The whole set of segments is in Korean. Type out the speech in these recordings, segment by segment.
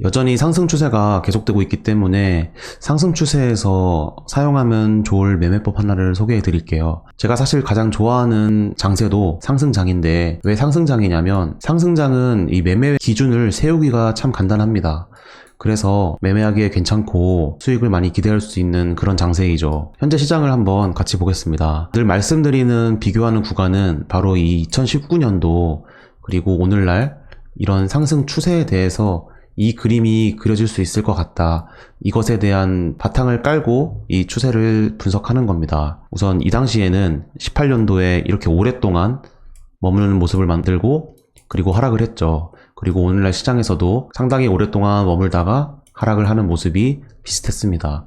여전히 상승 추세가 계속되고 있기 때문에 상승 추세에서 사용하면 좋을 매매법 하나를 소개해 드릴게요. 제가 사실 가장 좋아하는 장세도 상승장인데, 왜 상승장이냐면 상승장은 이 매매 기준을 세우기가 참 간단합니다. 그래서 매매하기에 괜찮고 수익을 많이 기대할 수 있는 그런 장세이죠. 현재 시장을 한번 같이 보겠습니다. 늘 말씀드리는 비교하는 구간은 바로 이 2019년도 그리고 오늘날 이런 상승 추세에 대해서 이 그림이 그려질 수 있을 것 같다, 이것에 대한 바탕을 깔고 이 추세를 분석하는 겁니다. 우선 이 당시에는 18년도에 이렇게 오랫동안 머무는 모습을 만들고 그리고 하락을 했죠. 그리고 오늘날 시장에서도 상당히 오랫동안 머물다가 하락을 하는 모습이 비슷했습니다.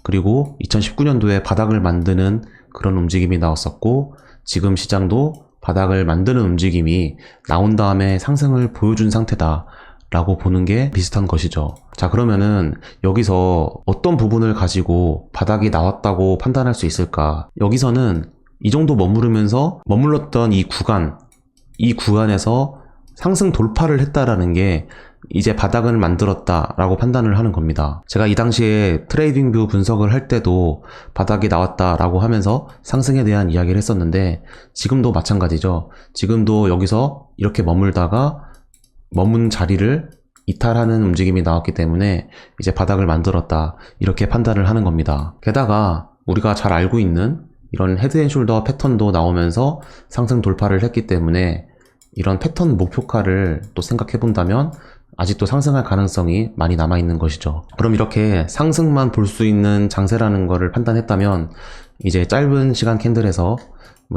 그리고 2019년도에 바닥을 만드는 그런 움직임이 나왔었고, 지금 시장도 바닥을 만드는 움직임이 나온 다음에 상승을 보여준 상태다 라고 보는 게 비슷한 것이죠. 자, 그러면은 여기서 어떤 부분을 가지고 바닥이 나왔다고 판단할 수 있을까? 여기서는 이 정도 머물렀던 이 구간에서 상승 돌파를 했다라는 게 이제 바닥을 만들었다 라고 판단을 하는 겁니다. 제가 이 당시에 트레이딩뷰 분석을 할 때도 바닥이 나왔다 라고 하면서 상승에 대한 이야기를 했었는데, 지금도 마찬가지죠. 지금도 여기서 이렇게 머문 자리를 이탈하는 움직임이 나왔기 때문에 이제 바닥을 만들었다, 이렇게 판단을 하는 겁니다. 게다가 우리가 잘 알고 있는 이런 헤드앤숄더 패턴도 나오면서 상승 돌파를 했기 때문에 이런 패턴 목표가를 또 생각해 본다면 아직도 상승할 가능성이 많이 남아있는 것이죠. 그럼 이렇게 상승만 볼 수 있는 장세라는 거를 판단했다면, 이제 짧은 시간 캔들에서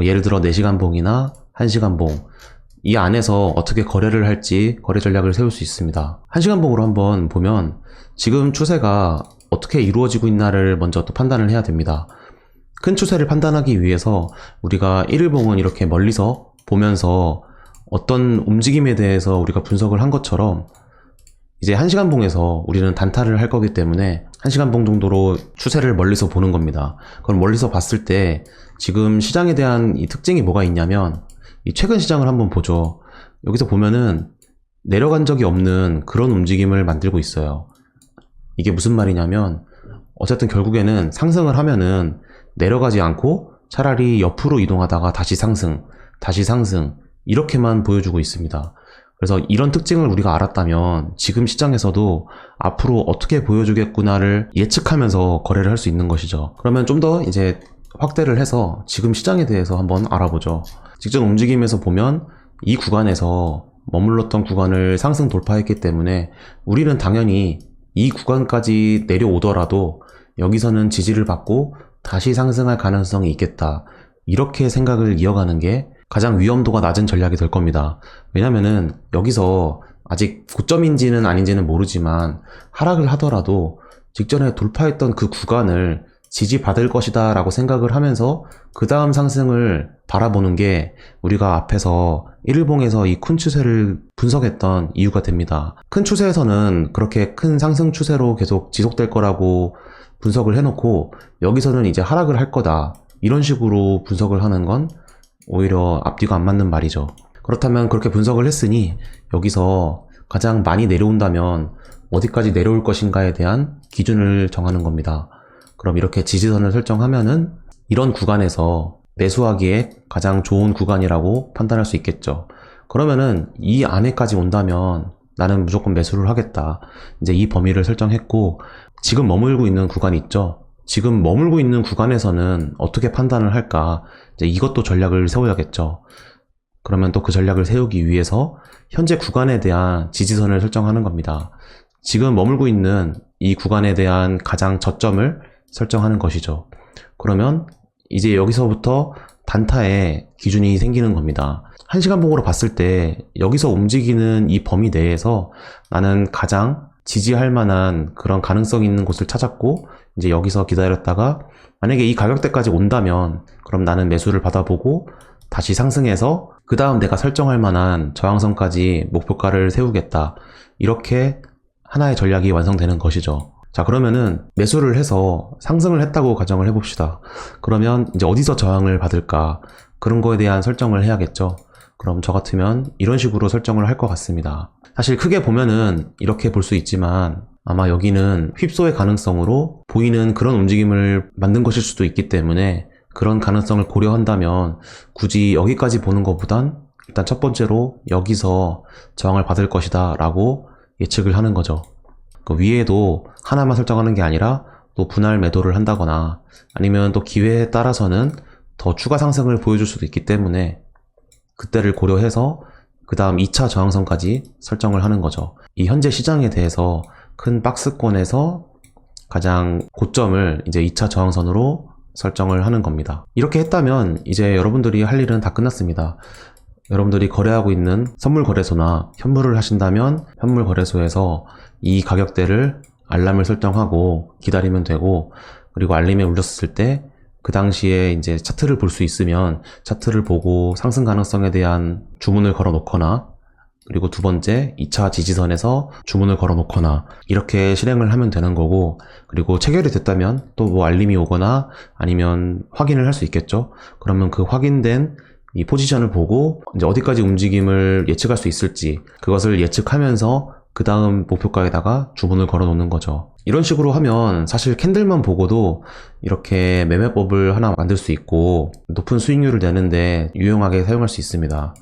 예를 들어 4시간 봉이나 1시간 봉, 이 안에서 어떻게 거래를 할지 거래 전략을 세울 수 있습니다. 1시간 봉으로 한번 보면 지금 추세가 어떻게 이루어지고 있나를 먼저 또 판단을 해야 됩니다. 큰 추세를 판단하기 위해서 우리가 1일봉은 이렇게 멀리서 보면서 어떤 움직임에 대해서 우리가 분석을 한 것처럼, 이제 1시간 봉에서 우리는 단타를 할 거기 때문에 1시간 봉 정도로 추세를 멀리서 보는 겁니다. 그럼 멀리서 봤을 때 지금 시장에 대한 이 특징이 뭐가 있냐면, 이 최근 시장을 한번 보죠. 여기서 보면은 내려간 적이 없는 그런 움직임을 만들고 있어요. 이게 무슨 말이냐면, 어쨌든 결국에는 상승을 하면은 내려가지 않고 차라리 옆으로 이동하다가 다시 상승, 이렇게만 보여주고 있습니다. 그래서 이런 특징을 우리가 알았다면 지금 시장에서도 앞으로 어떻게 보여주겠구나를 예측하면서 거래를 할 수 있는 것이죠. 그러면 좀 더 이제 확대를 해서 지금 시장에 대해서 한번 알아보죠. 직전 움직임에서 보면 이 구간에서 머물렀던 구간을 상승 돌파했기 때문에 우리는 당연히 이 구간까지 내려오더라도 여기서는 지지를 받고 다시 상승할 가능성이 있겠다, 이렇게 생각을 이어가는 게 가장 위험도가 낮은 전략이 될 겁니다. 왜냐면은 여기서 아직 고점인지는 아닌지는 모르지만 하락을 하더라도 직전에 돌파했던 그 구간을 지지받을 것이다 라고 생각을 하면서 그 다음 상승을 바라보는 게 우리가 앞에서 1일봉에서 이 큰 추세를 분석했던 이유가 됩니다. 큰 추세에서는 그렇게 큰 상승 추세로 계속 지속될 거라고 분석을 해놓고, 여기서는 이제 하락을 할 거다, 이런 식으로 분석을 하는 건 오히려 앞뒤가 안 맞는 말이죠. 그렇다면 그렇게 분석을 했으니 여기서 가장 많이 내려온다면 어디까지 내려올 것인가에 대한 기준을 정하는 겁니다. 그럼 이렇게 지지선을 설정하면은 이런 구간에서 매수하기에 가장 좋은 구간이라고 판단할 수 있겠죠. 그러면은 이 안에까지 온다면 나는 무조건 매수를 하겠다, 이제 이 범위를 설정했고, 지금 머물고 있는 구간이 있죠. 지금 머물고 있는 구간에서는 어떻게 판단을 할까, 이제 이것도 전략을 세워야겠죠. 그러면 또 그 전략을 세우기 위해서 현재 구간에 대한 지지선을 설정하는 겁니다. 지금 머물고 있는 이 구간에 대한 가장 저점을 설정하는 것이죠. 그러면 이제 여기서부터 단타의 기준이 생기는 겁니다. 1시간 봉으로 봤을 때 여기서 움직이는 이 범위 내에서 나는 가장 지지할 만한 그런 가능성 있는 곳을 찾았고, 이제 여기서 기다렸다가 만약에 이 가격대까지 온다면 그럼 나는 매수를 받아보고 다시 상승해서 그 다음 내가 설정할 만한 저항선까지 목표가를 세우겠다, 이렇게 하나의 전략이 완성되는 것이죠. 자, 그러면은 매수를 해서 상승을 했다고 가정을 해봅시다. 그러면 이제 어디서 저항을 받을까, 그런 거에 대한 설정을 해야겠죠. 그럼 저 같으면 이런 식으로 설정을 할 것 같습니다. 사실 크게 보면은 이렇게 볼 수 있지만 아마 여기는 휩소의 가능성으로 보이는 그런 움직임을 만든 것일 수도 있기 때문에 그런 가능성을 고려한다면 굳이 여기까지 보는 것보단 일단 첫 번째로 여기서 저항을 받을 것이다 라고 예측을 하는 거죠. 그 위에도 하나만 설정하는 게 아니라 또 분할 매도를 한다거나 아니면 또 기회에 따라서는 더 추가 상승을 보여줄 수도 있기 때문에 그때를 고려해서 그 다음 2차 저항선까지 설정을 하는 거죠. 이 현재 시장에 대해서 큰 박스권에서 가장 고점을 이제 2차 저항선으로 설정을 하는 겁니다. 이렇게 했다면 이제 여러분들이 할 일은 다 끝났습니다. 여러분들이 거래하고 있는 선물 거래소나 현물을 하신다면 현물 거래소에서 이 가격대를 알람을 설정하고 기다리면 되고, 그리고 알림에 울렸을 때 그 당시에 이제 차트를 볼 수 있으면 차트를 보고 상승 가능성에 대한 주문을 걸어 놓거나, 그리고 두 번째 2차 지지선에서 주문을 걸어 놓거나 이렇게 실행을 하면 되는 거고, 그리고 체결이 됐다면 또 뭐 알림이 오거나 아니면 확인을 할 수 있겠죠. 그러면 그 확인된 이 포지션을 보고 이제 어디까지 움직임을 예측할 수 있을지 그것을 예측하면서 그 다음 목표가에다가 주문을 걸어 놓는 거죠. 이런 식으로 하면 사실 캔들만 보고도 이렇게 매매법을 하나 만들 수 있고 높은 수익률을 내는데 유용하게 사용할 수 있습니다.